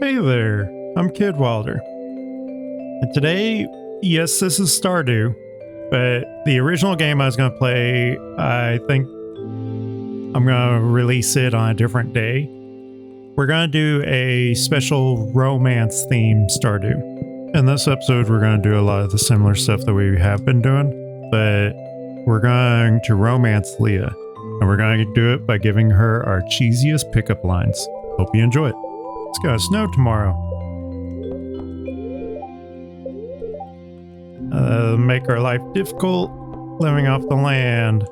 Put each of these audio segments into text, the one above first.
Hey there, I'm Kid Wilder. And today, yes, this is Stardew, but the original game I was going to play, I think I'm going to release it on a different day. We're going to do a special romance themed Stardew. In this episode, we're going to do a lot of the similar stuff that we have been doing, but we're going to romance Leah, and we're going to do it by giving her our cheesiest pickup lines. Hope you enjoy it. It's gonna snow tomorrow. Make our life difficult, living off the land.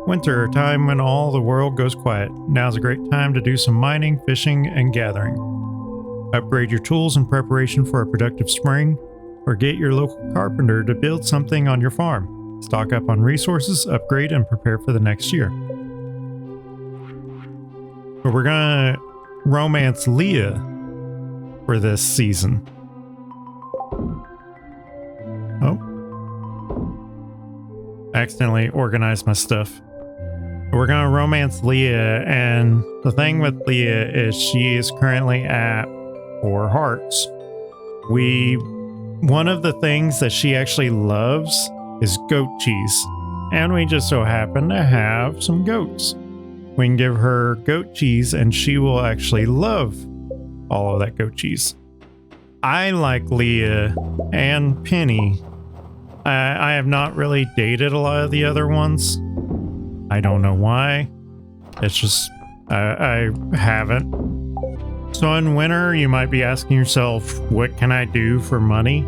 Winter, a time when all the world goes quiet. Now's a great time to do some mining, fishing, and gathering. Upgrade your tools in preparation for a productive spring, or get your local carpenter to build something on your farm. Stock up on resources, upgrade, and prepare for the next year. But we're gonna romance Leah for this season. Oh. Accidentally organized my stuff. We're gonna romance Leah, and the thing with Leah is she is currently at 4 hearts. One of the things that she actually loves is goat cheese, and we just so happen to have some goats. We can give her goat cheese and she will actually love all of that goat cheese. I like Leah and Penny. I have not really dated a lot of the other ones. I don't know why. It's just, I haven't. So in winter, you might be asking yourself, what can I do for money?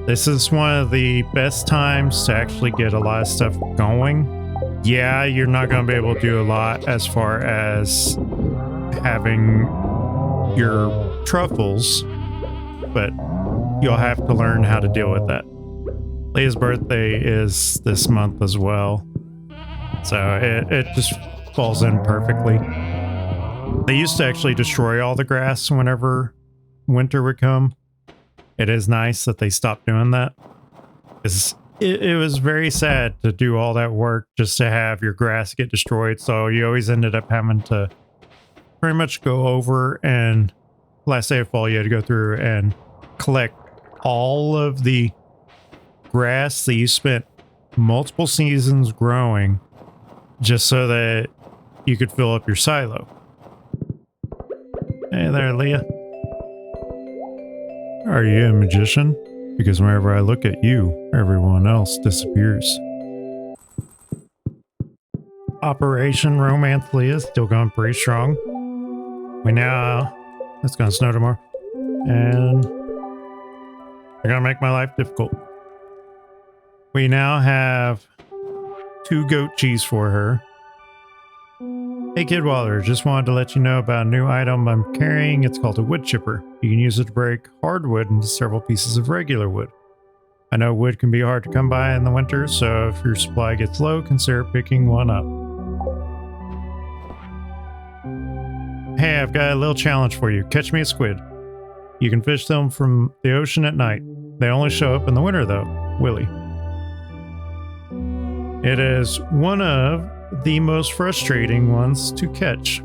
This is one of the best times to actually get a lot of stuff going. Yeah, you're not going to be able to do a lot as far as having your truffles, but you'll have to learn how to deal with that. Leah's birthday is this month as well, so it just falls in perfectly. They used to actually destroy all the grass whenever winter would come. It is nice that they stopped doing that. It was very sad to do all that work just to have your grass get destroyed. So you always ended up having to pretty much go over, and last day of fall you had to go through and collect all of the grass that you spent multiple seasons growing just so that you could fill up your silo. Hey there, Leah. Are you a magician? Because whenever I look at you, everyone else disappears. Operation Romance Leah still going pretty strong. It's gonna snow tomorrow. And they're gonna make my life difficult. We now have 2 goat cheese for her. Hey Kid Wilder, just wanted to let you know about a new item I'm carrying. It's called a wood chipper. You can use it to break hardwood into several pieces of regular wood. I know wood can be hard to come by in the winter, so if your supply gets low, consider picking one up. Hey, I've got a little challenge for you. Catch me a squid. You can fish them from the ocean at night. They only show up in the winter though. Willie. It is one of the most frustrating ones to catch.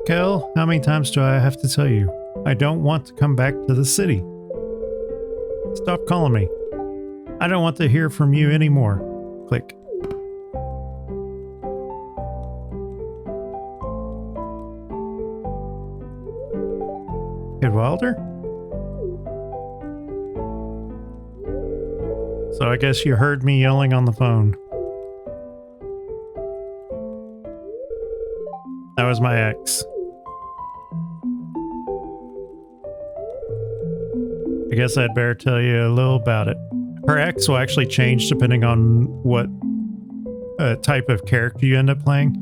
Kel, how many times do I have to tell you? I don't want to come back to the city. Stop calling me. I don't want to hear from you anymore. Click. Kid Wilder? So I guess you heard me yelling on the phone. That was my ex. I guess I'd better tell you a little about it. Her ex will actually change depending on what type of character you end up playing.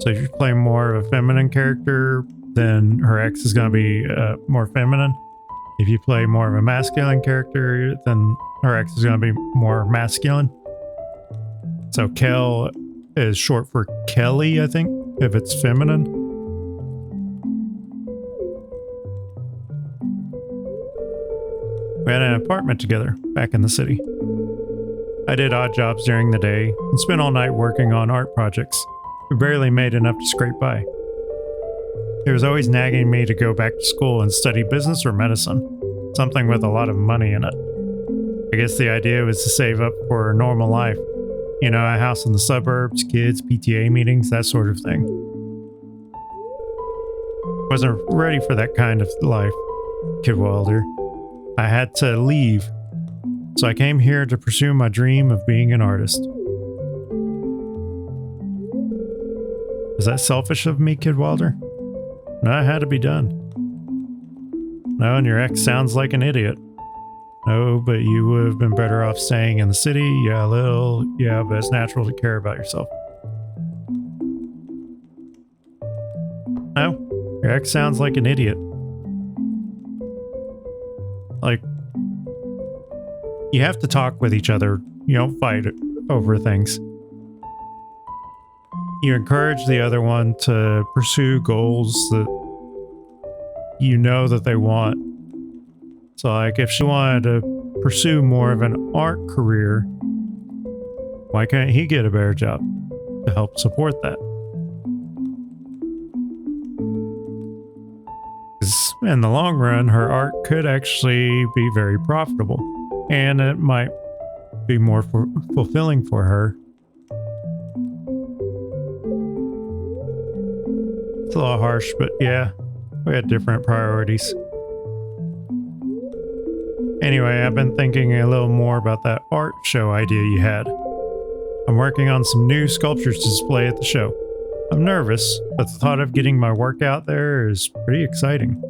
So if you play more of a feminine character, then her ex is going to be more feminine. If you play more of a masculine character, then her ex is going to be more masculine. So Kel is short for Kelly, I think, if it's feminine. We had an apartment together back in the city. I did odd jobs during the day and spent all night working on art projects. We barely made enough to scrape by. It was always nagging me to go back to school and study business or medicine, something with a lot of money in it. I guess the idea was to save up for a normal life. You know, a house in the suburbs, kids, PTA meetings, that sort of thing. Wasn't ready for that kind of life, Kidwalder. I had to leave, so I came here to pursue my dream of being an artist. Was that selfish of me, Kidwalder? No, it had to be done. No, and your ex sounds like an idiot. No, but you would have been better off staying in the city. Yeah, a little. Yeah, but it's natural to care about yourself. No, your ex sounds like an idiot. Like, you have to talk with each other. You don't fight over things. You encourage the other one to pursue goals that you know that they want. So, like, if she wanted to pursue more of an art career, why can't he get a better job to help support that? 'Cause in the long run, her art could actually be very profitable, and it might be more fulfilling for her. It's a little harsh, but yeah, we had different priorities. Anyway, I've been thinking a little more about that art show idea you had. I'm working on some new sculptures to display at the show. I'm nervous, but the thought of getting my work out there is pretty exciting.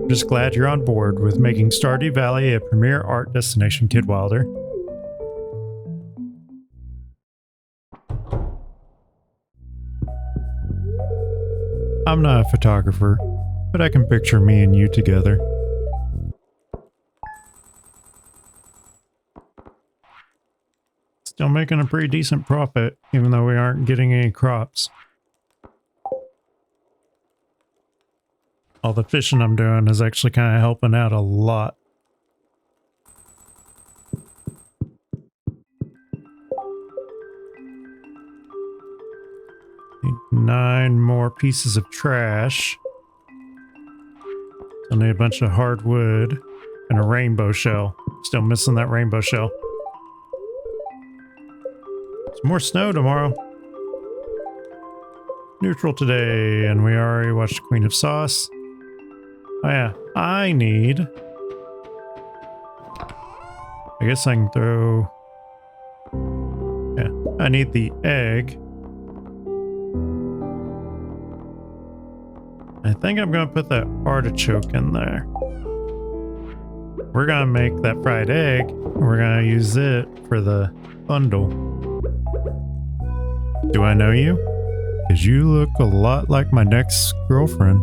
I'm just glad you're on board with making Stardew Valley a premier art destination, Kidwalder. I'm not a photographer, but I can picture me and you together. Still making a pretty decent profit, even though we aren't getting any crops. All the fishing I'm doing is actually kind of helping out a lot. Need 9 more pieces of trash. Still need a bunch of hardwood and a rainbow shell. Still missing that rainbow shell. Some more snow tomorrow. Neutral today, and we already watched Queen of Sauce. Oh yeah, I guess I can throw... Yeah, I need the egg. I think I'm gonna put that artichoke in there. We're gonna make that fried egg, and we're gonna use it for the bundle. Do I know you? Because you look a lot like my next girlfriend.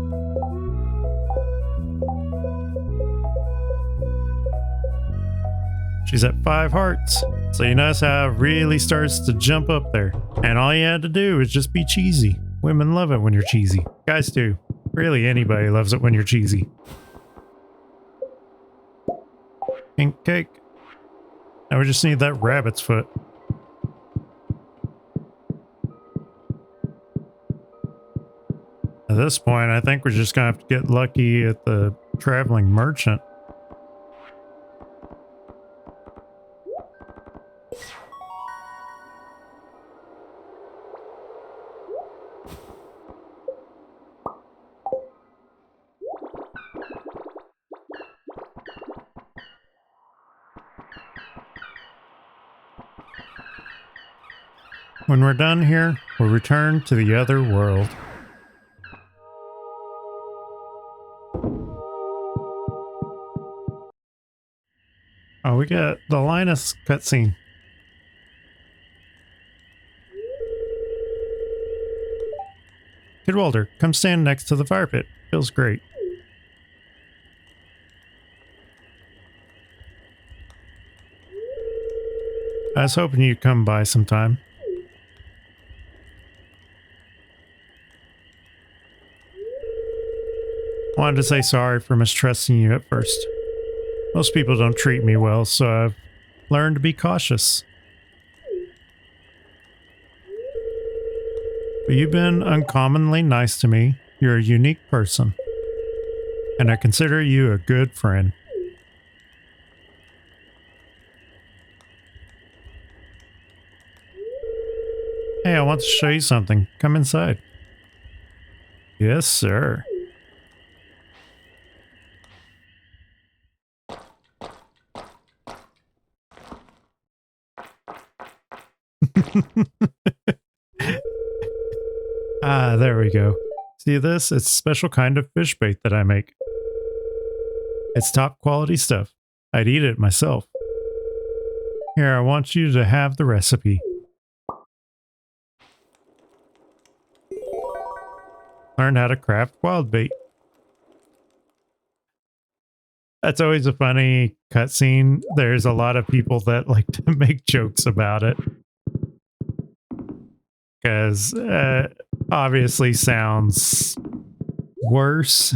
She's at 5 hearts. So you notice how it really starts to jump up there. And all you had to do is just be cheesy. Women love it when you're cheesy. Guys do. Really, anybody loves it when you're cheesy. Pink cake. Now we just need that rabbit's foot. At this point, I think we're just gonna have to get lucky at the traveling merchant. When we're done here, we'll return to the other world. Oh, we got the Linus cutscene. Kidwalder, come stand next to the fire pit. Feels great. I was hoping you'd come by sometime. Wanted to say sorry for mistrusting you at first. Most people don't treat me well, so I've learn to be cautious. But you've been uncommonly nice to me. You're a unique person. And I consider you a good friend. Hey, I want to show you something. Come inside. Yes, sir. Ah, there we go. See this? It's a special kind of fish bait that I make. It's top quality stuff. I'd eat it myself. Here, I want you to have the recipe. Learn how to craft wild bait. That's always a funny cutscene. There's a lot of people that like to make jokes about it. Because obviously sounds worse.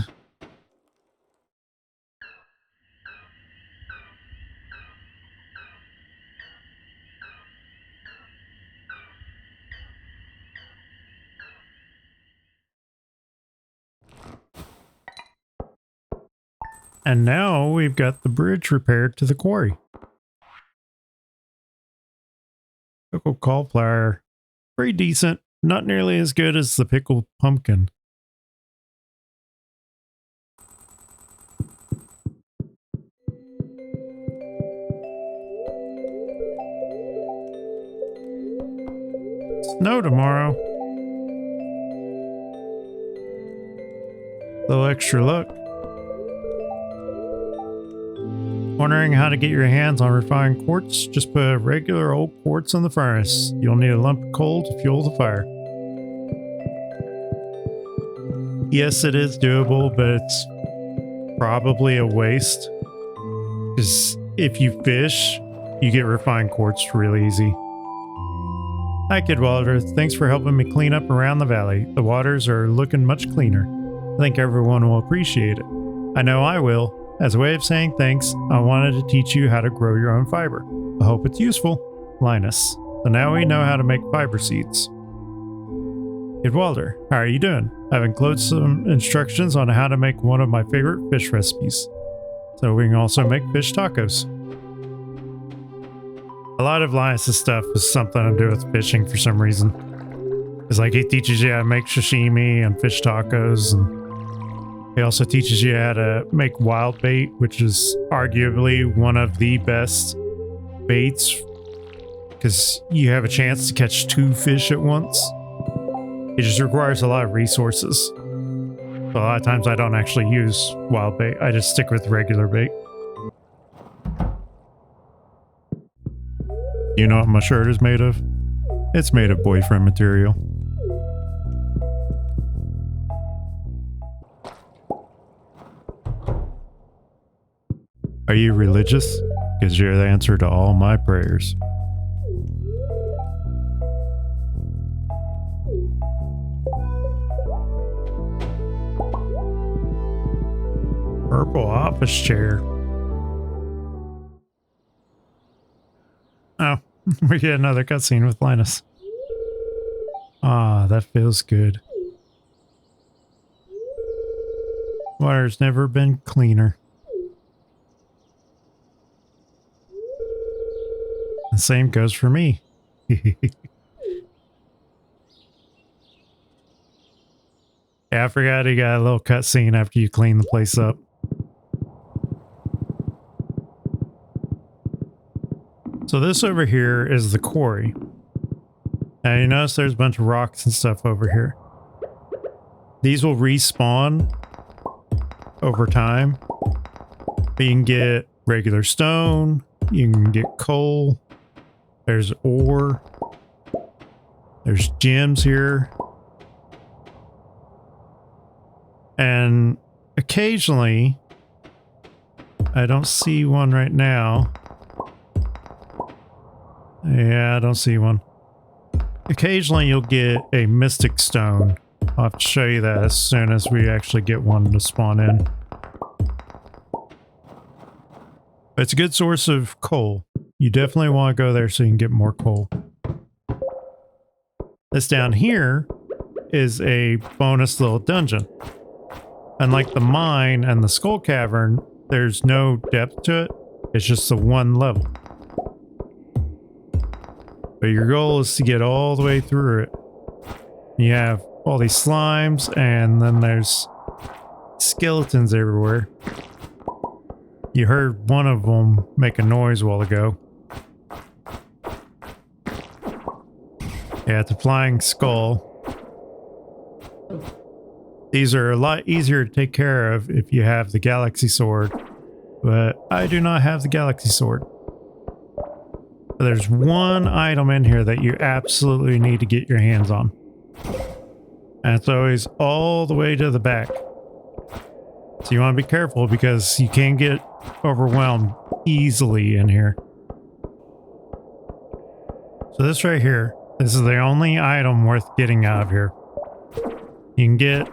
And now we've got the bridge repaired to the quarry. Pickled cauliflower, pretty decent. Not nearly as good as the pickled pumpkin. Snow tomorrow. Little extra luck. Wondering how to get your hands on refined quartz? Just put regular old quartz in the furnace. You'll need a lump of coal to fuel the fire. Yes, it is doable, but it's probably a waste. Because if you fish, you get refined quartz really easy. Hi, Kid Walter. Thanks for helping me clean up around the valley. The waters are looking much cleaner. I think everyone will appreciate it. I know I will. As a way of saying thanks, I wanted to teach you how to grow your own fiber. I hope it's useful. Linus. So now we know how to make fiber seeds. Kid Walter, how are you doing? I've included some instructions on how to make one of my favorite fish recipes. So we can also make fish tacos. A lot of Linus's stuff is something to do with fishing for some reason. It's like he teaches you how to make sashimi and fish tacos, and he also teaches you how to make wild bait, which is arguably one of the best baits because you have a chance to catch 2 fish at once. It just requires a lot of resources. So a lot of times I don't actually use wild bait. I just stick with regular bait. You know what my shirt is made of? It's made of boyfriend material. Are you religious? Because you're the answer to all my prayers. Purple office chair. Oh, we get another cutscene with Linus. Ah, that feels good. Water's never been cleaner. The same goes for me. Yeah, I forgot you got a little cutscene after you clean the place up. So this over here is the quarry. Now you notice there's a bunch of rocks and stuff over here. These will respawn over time. But you can get regular stone, you can get coal, there's ore, there's gems here. And occasionally, I don't see one right now. Yeah, I don't see one. Occasionally you'll get a mystic stone. I'll have to show you that as soon as we actually get one to spawn in. It's a good source of coal. you definitely want to go there so you can get more coal. This down here is a bonus little dungeon. Unlike the mine and the skull cavern, there's no depth to it. It's just the one level. But your goal is to get all the way through it. You have all these slimes, and then there's skeletons everywhere. You heard one of them make a noise a while ago. Yeah, it's a flying skull. These are a lot easier to take care of if you have the galaxy sword, but I do not have the galaxy sword. There's one item in here that you absolutely need to get your hands on. And it's always all the way to the back. So you want to be careful because you can get overwhelmed easily in here. So this right here, this is the only item worth getting out of here. You can get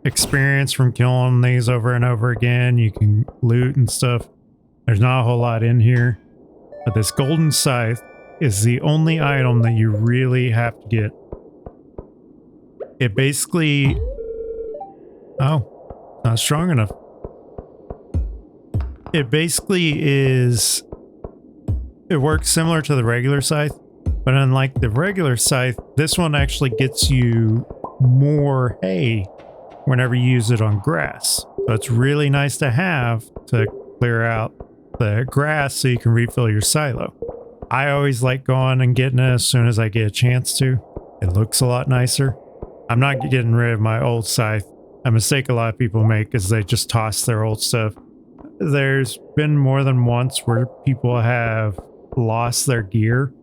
experience from killing these over and over again. You can loot and stuff. There's not a whole lot in here. But this golden scythe is the only item that you really have to get. It basically... Oh, not strong enough. It basically is... It works similar to the regular scythe, but unlike the regular scythe, this one actually gets you more hay whenever you use it on grass. So it's really nice to have to clear out the grass so you can refill your silo. I always like going and getting it as soon as I get a chance to. It looks a lot nicer. I'm not getting rid of my old scythe. A mistake a lot of people make is they just toss their old stuff. There's been more than once where people have lost their gear,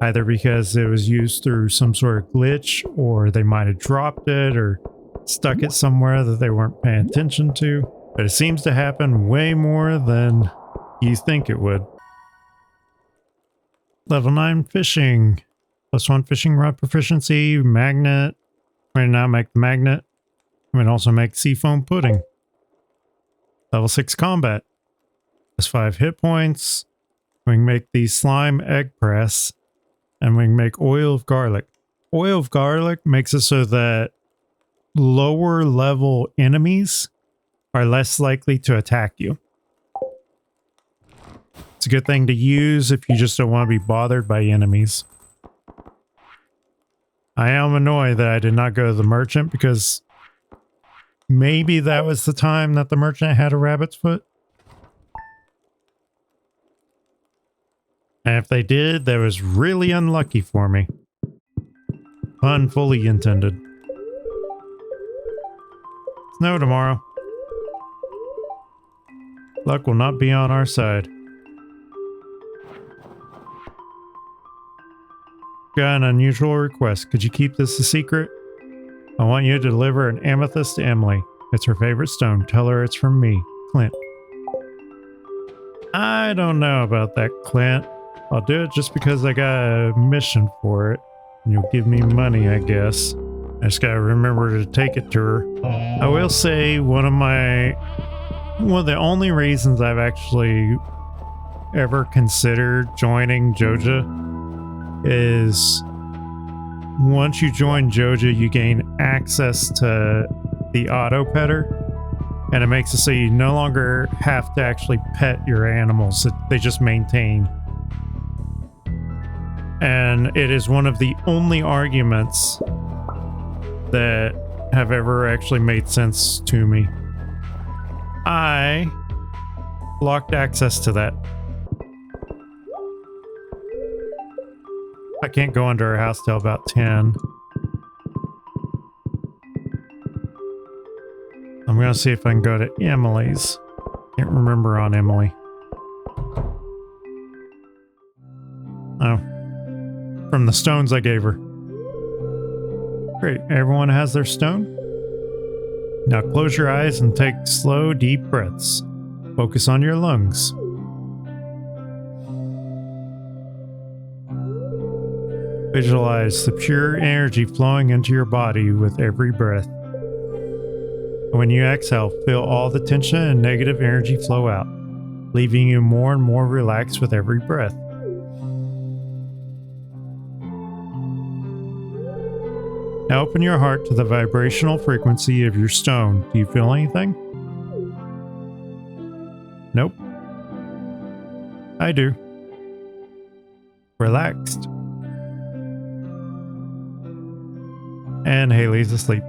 either because it was used through some sort of glitch, or they might have dropped it or stuck it somewhere that they weren't paying attention to. But it seems to happen way more than you think it would. Level 9 fishing. +1 fishing rod proficiency, magnet. We now make the magnet. We can also make seafoam pudding. Level 6 combat. +5 hit points. We can make the slime egg press. And we can make oil of garlic. Oil of garlic makes it so that lower level enemies are less likely to attack you. It's a good thing to use if you just don't want to be bothered by enemies. I am annoyed that I did not go to the merchant because maybe that was the time that the merchant had a rabbit's foot. And if they did, that was really unlucky for me. Pun fully intended. Snow tomorrow. Luck will not be on our side. Got an unusual request. Could you keep this a secret? I want you to deliver an amethyst to Emily. It's her favorite stone. Tell her it's from me, Clint. I don't know about that, Clint. I'll do it just because I got a mission for it. And you'll give me money, I guess. I just gotta remember to take it to her. I will say one of the only reasons I've actually ever considered joining Joja is once you join Joja, you gain access to the auto petter, and it makes it so you no longer have to actually pet your animals. They just maintain. And it is one of the only arguments that have ever actually made sense to me. I blocked access to that. I can't go into her house till about 10. I'm gonna see if I can go to Emily's. Can't remember on Emily. Oh. From the stones I gave her. Great, everyone has their stone? Now close your eyes and take slow, deep breaths. Focus on your lungs. Visualize the pure energy flowing into your body with every breath. When you exhale, feel all the tension and negative energy flow out, leaving you more and more relaxed with every breath. Now open your heart to the vibrational frequency of your stone. Do you feel anything? Nope. I do. Relaxed. And Haley's asleep.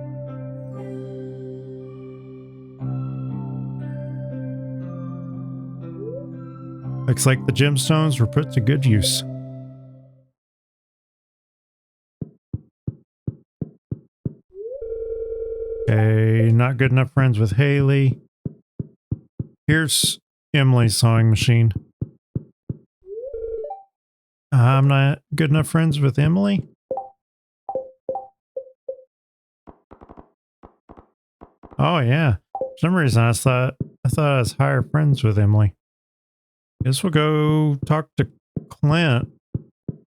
Looks like the gemstones were put to good use. Okay, not good enough friends with Haley. Here's Emily's sewing machine. I'm not good enough friends with Emily. Oh yeah. For some reason I thought I was higher friends with Emily. Guess we'll go talk to Clint.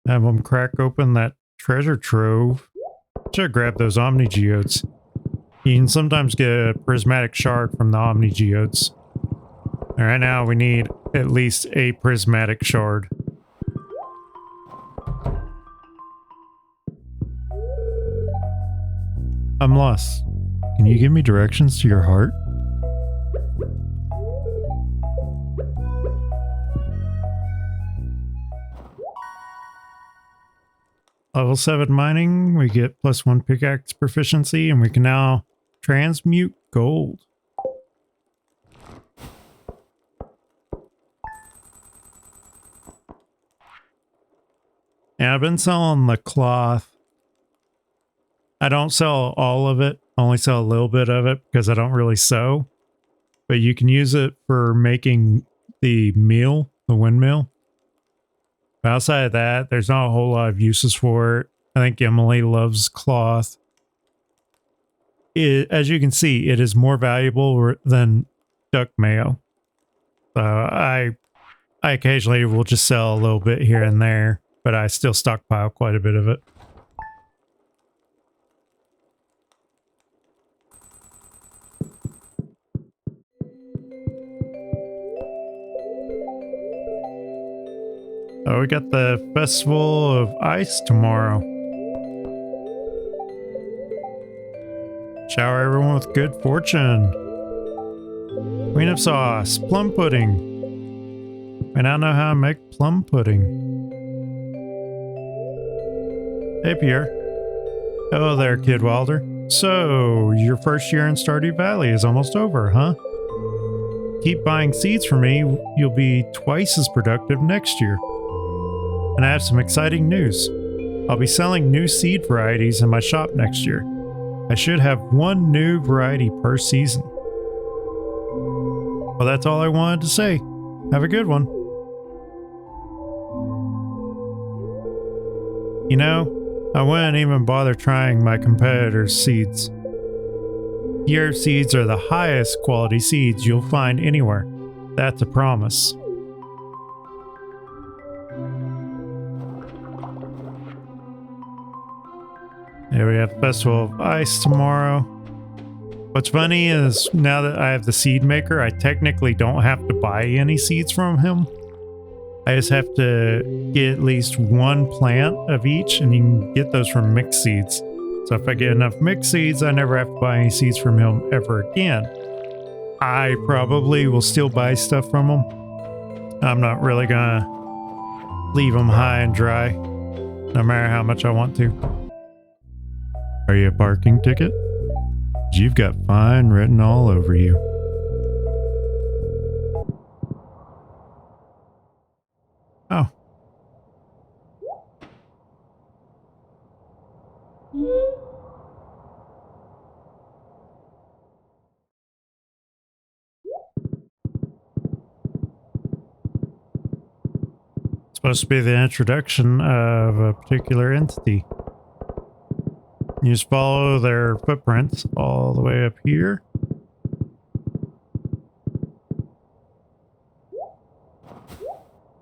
Have him crack open that treasure trove. Should grab those Omni Geodes. You can sometimes get a prismatic shard from the Omni Geodes. And right now we need at least a prismatic shard. I'm lost. Can you give me directions to your heart? Level 7 mining, we get +1 pickaxe proficiency, and we can now transmute gold. Yeah, I've been selling the cloth. I don't sell all of it, only sell a little bit of it because I don't really sew. But you can use it for making the meal, the windmill. But outside of that, there's not a whole lot of uses for it. I think Emily loves cloth. As you can see, it is more valuable than duck mayo. So I occasionally will just sell a little bit here and there, but I still stockpile quite a bit of it. Oh, we got the Festival of Ice tomorrow. Shower everyone with good fortune. Queen of Sauce, plum pudding. I now know how to make plum pudding. Hey, Pierre. Hello there, Kid Wilder. So, your first year in Stardew Valley is almost over, huh? Keep buying seeds from me, you'll be twice as productive next year. And I have some exciting news. I'll be selling new seed varieties in my shop next year. I should have one new variety per season. Well, that's all I wanted to say. Have a good one. You know, I wouldn't even bother trying my competitors' seeds. Your seeds are the highest quality seeds you'll find anywhere. That's a promise. There we have Festival of Ice tomorrow. What's funny is now that I have the seed maker, I technically don't have to buy any seeds from him. I just have to get at least one plant of each, and you can get those from mixed seeds. So if I get enough mixed seeds, I never have to buy any seeds from him ever again. I probably will still buy stuff from him. I'm not really gonna leave him high and dry, no matter how much I want to. Are you a parking ticket? You've got fine written all over you. Oh. It's supposed to be the introduction of a particular entity. You just follow their footprints all the way up here.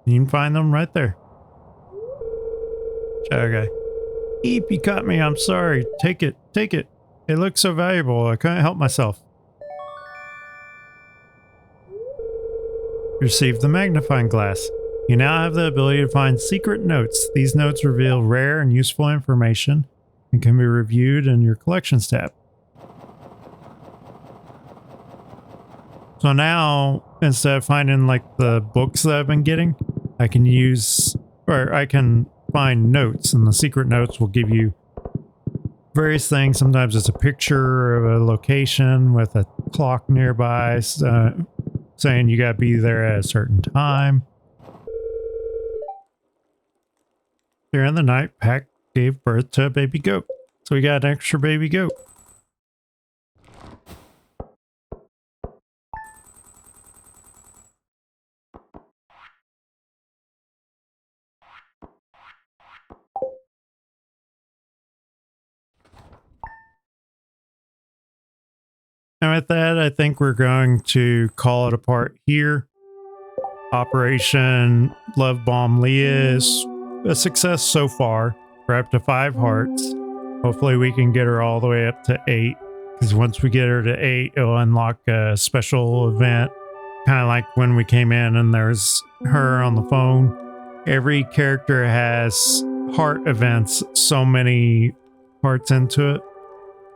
You can find them right there. Shadow guy. Eep, you caught me. I'm sorry. Take it. Take it. It looks so valuable. I couldn't help myself. Receive the magnifying glass. You now have the ability to find secret notes. These notes reveal rare and useful information, and can be reviewed in your collections tab. So now, instead of finding like the books that I've been getting, I can find notes, and the secret notes will give you various things. Sometimes it's a picture of a location with a clock nearby saying you got to be there at a certain time. During the night, Pack gave birth to a baby goat. So we got an extra baby goat. And with that, I think we're going to call it apart here. Operation Love Bomb Leah is a success so far. We're up to 5 hearts. Hopefully we can get her all the way up to 8. Because once we get her to 8, it'll unlock a special event. Kind of like when we came in and there's her on the phone. Every character has heart events, so many hearts into it.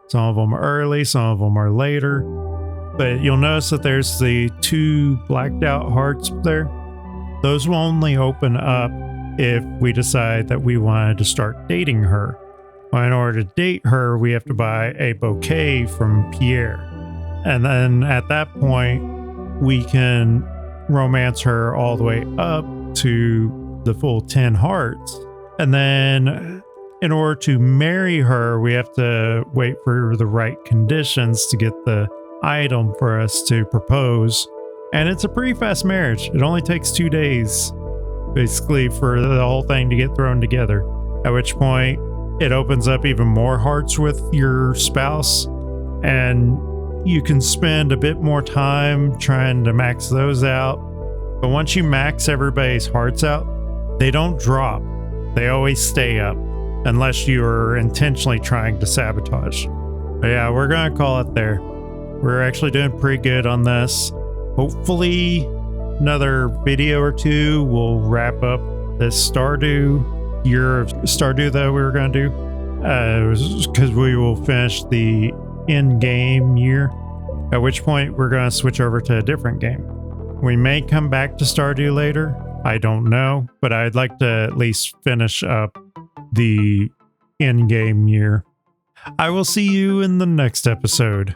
Some of them are early, some of them are later. But you'll notice that there's the 2 blacked out hearts there. Those will only open up if we decide that we wanted to start dating her. Well, in order to date her, we have to buy a bouquet from Pierre. And then at that point, we can romance her all the way up to the full 10 hearts. And then in order to marry her, we have to wait for the right conditions to get the item for us to propose. And it's a pretty fast marriage. It only takes 2 days, basically, for the whole thing to get thrown together. At which point, it opens up even more hearts with your spouse. And you can spend a bit more time trying to max those out. But once you max everybody's hearts out, they don't drop. They always stay up. Unless you're intentionally trying to sabotage. But yeah, we're going to call it there. We're actually doing pretty good on this. Hopefully, another video or 2 will wrap up this Stardew year of Stardew that we were going to do. Because we will finish the in-game year. At which point, we're going to switch over to a different game. We may come back to Stardew later. I don't know. But I'd like to at least finish up the in-game year. I will see you in the next episode.